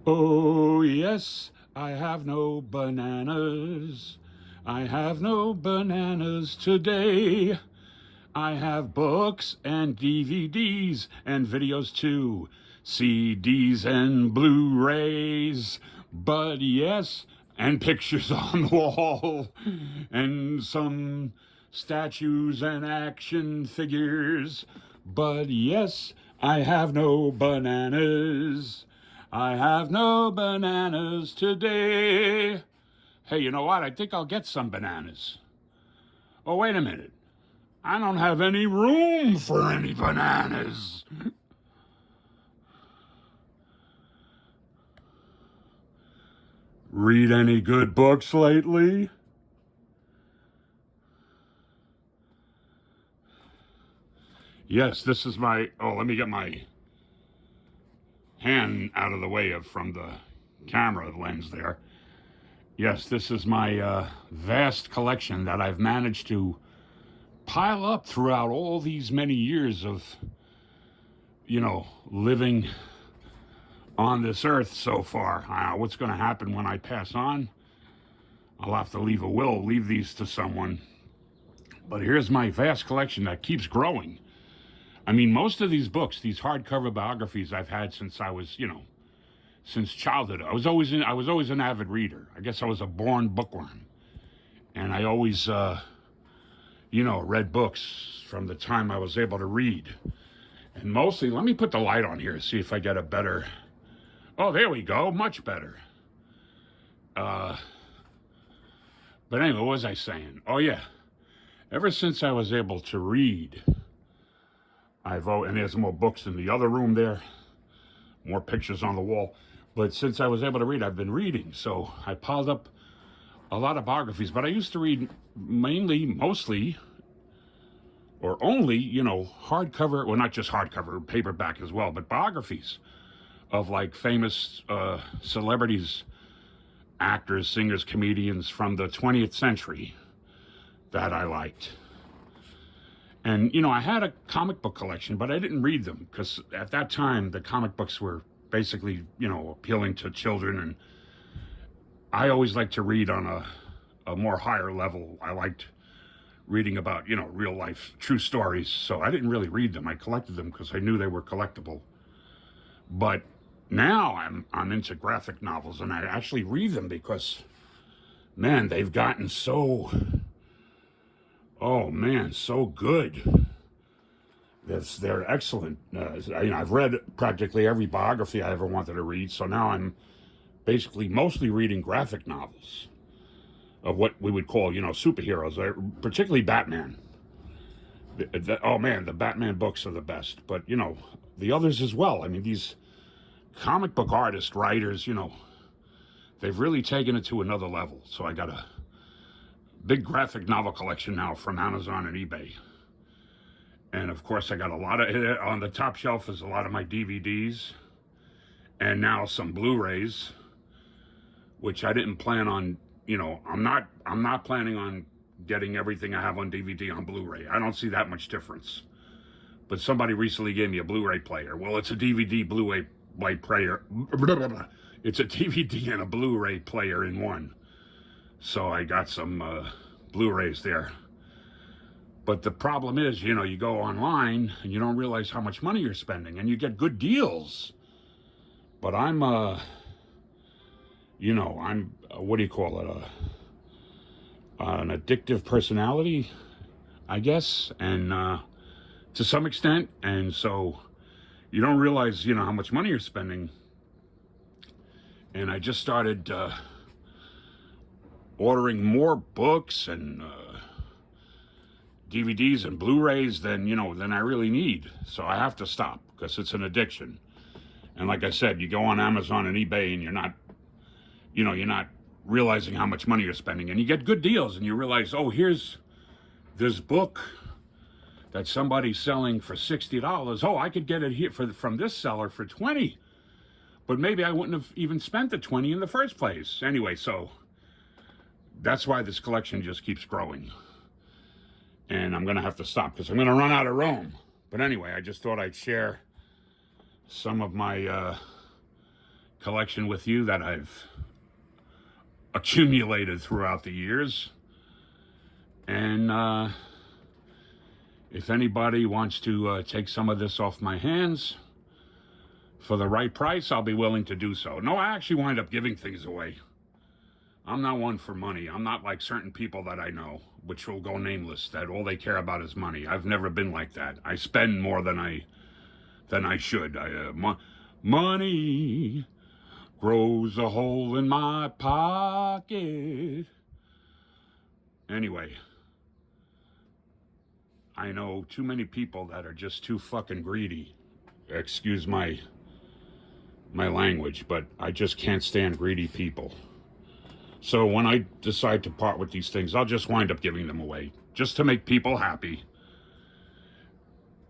Oh, yes, I have no bananas. I have no bananas today. I have books and DVDs and videos too, CDs and Blu rays. But yes, and pictures on the wall, and some statues and action figures. But yes, I have no bananas. I have no bananas today. Hey, you know what? I think I'll get some bananas. Oh, wait a minute. I don't have any room for any bananas. Read any good books lately? Yes, this is my. Oh, let me get my hand out of the way of from the camera lens there. Yes, this is my vast collection that I've managed to pile up throughout all these many years of, living on this earth so far. What's going to happen when I pass on? I'll have to leave a will, leave these to someone. But here's my vast collection that keeps growing. I mean, most of these books, these hardcover biographies, I've had since I was, since childhood. I was always an avid reader. I guess I was a born bookworm, and I always, read books from the time I was able to read. And mostly, let me put the light on here, see if I get a better. Oh, there we go, much better. Uh, but anyway, what was I saying? Oh yeah, ever since I was able to read, and there's more books in the other room there, more pictures on the wall. But since I was able to read, I've been reading. So I piled up a lot of biographies. But I used to read mostly, or only, hardcover, well, not just hardcover, paperback as well, but biographies of like famous celebrities, actors, singers, comedians from the 20th century that I liked. And, I had a comic book collection, but I didn't read them because at that time the comic books were basically, appealing to children. And I always liked to read on a more higher level. I liked reading about, real life, true stories. So I didn't really read them. I collected them because I knew they were collectible. But now I'm into graphic novels and I actually read them because, man, they've gotten so, oh man, so good. They're excellent. I've read practically every biography I ever wanted to read, so now I'm basically mostly reading graphic novels of what we would call, superheroes, particularly Batman. Oh man, the Batman books are the best, but the others as well. I mean, these comic book artists, writers, they've really taken it to another level. So I got a big graphic novel collection now from Amazon and eBay. And of course, I got a lot of on the top shelf is a lot of my DVDs, and now some Blu-rays, which I didn't plan on. I'm not planning on getting everything I have on DVD on Blu-ray. I don't see that much difference. But somebody recently gave me a Blu-ray player. Well, it's a DVD Blu-ray player. It's a DVD and a Blu-ray player in one. So I got some Blu-rays there. But the problem is, you go online and you don't realize how much money you're spending, and you get good deals. But I'm what do you call it? An addictive personality, I guess, and to some extent, and so you don't realize, how much money you're spending. And I just started ordering more books and DVDs and Blu-rays than I really need. So I have to stop because it's an addiction. And like I said, you go on Amazon and eBay and you're not realizing how much money you're spending, and you get good deals and you realize, oh, here's this book that somebody's selling for $60. Oh, I could get it here from this seller for 20. But maybe I wouldn't have even spent the 20 in the first place. Anyway, so that's why this collection just keeps growing. And I'm going to have to stop because I'm going to run out of room. But anyway, I just thought I'd share some of my collection with you that I've accumulated throughout the years. And if anybody wants to take some of this off my hands for the right price, I'll be willing to do so. No, I actually wind up giving things away. I'm not one for money. I'm not like certain people that I know, which will go nameless, that all they care about is money. I've never been like that. I spend more than I should. Money grows a hole in my pocket. Anyway, I know too many people that are just too fucking greedy. Excuse my language, but I just can't stand greedy people. So when I decide to part with these things, I'll just wind up giving them away, just to make people happy.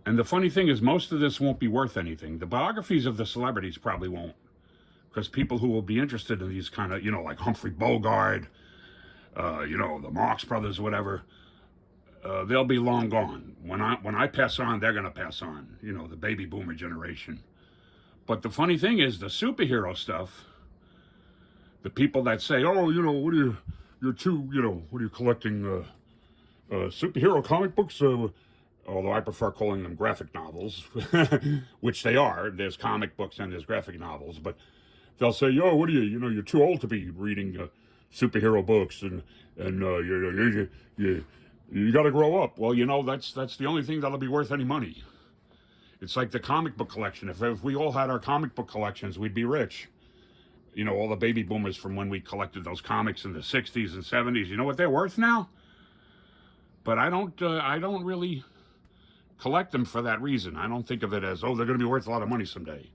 And the funny thing is, most of this won't be worth anything. The biographies of the celebrities probably won't, because people who will be interested in these kind of, like Humphrey Bogart, the Marx Brothers, whatever, they'll be long gone. When I pass on, they're going to pass on, the baby boomer generation. But the funny thing is, the superhero stuff, the people that say, oh, what are you collecting superhero comic books? Although I prefer calling them graphic novels, which they are. There's comic books and there's graphic novels, but they'll say, yo, what are you, you're too old to be reading superhero books, and you got to grow up. Well, that's the only thing that'll be worth any money. It's like the comic book collection. If we all had our comic book collections, we'd be rich. All the baby boomers from when we collected those comics in the 60s and 70s, you know what they're worth now? But I don't really collect them for that reason. I don't think of it as, they're going to be worth a lot of money someday.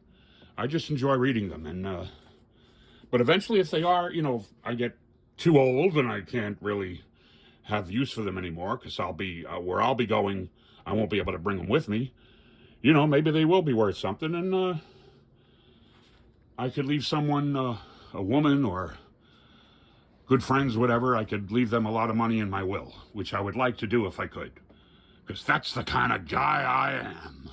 I just enjoy reading them. And but eventually, if they are, I get too old and I can't really have use for them anymore, because I'll be where I'll be going, I won't be able to bring them with me. Maybe they will be worth something, and I could leave someone, a woman or good friends, whatever, I could leave them a lot of money in my will, which I would like to do if I could, because that's the kind of guy I am.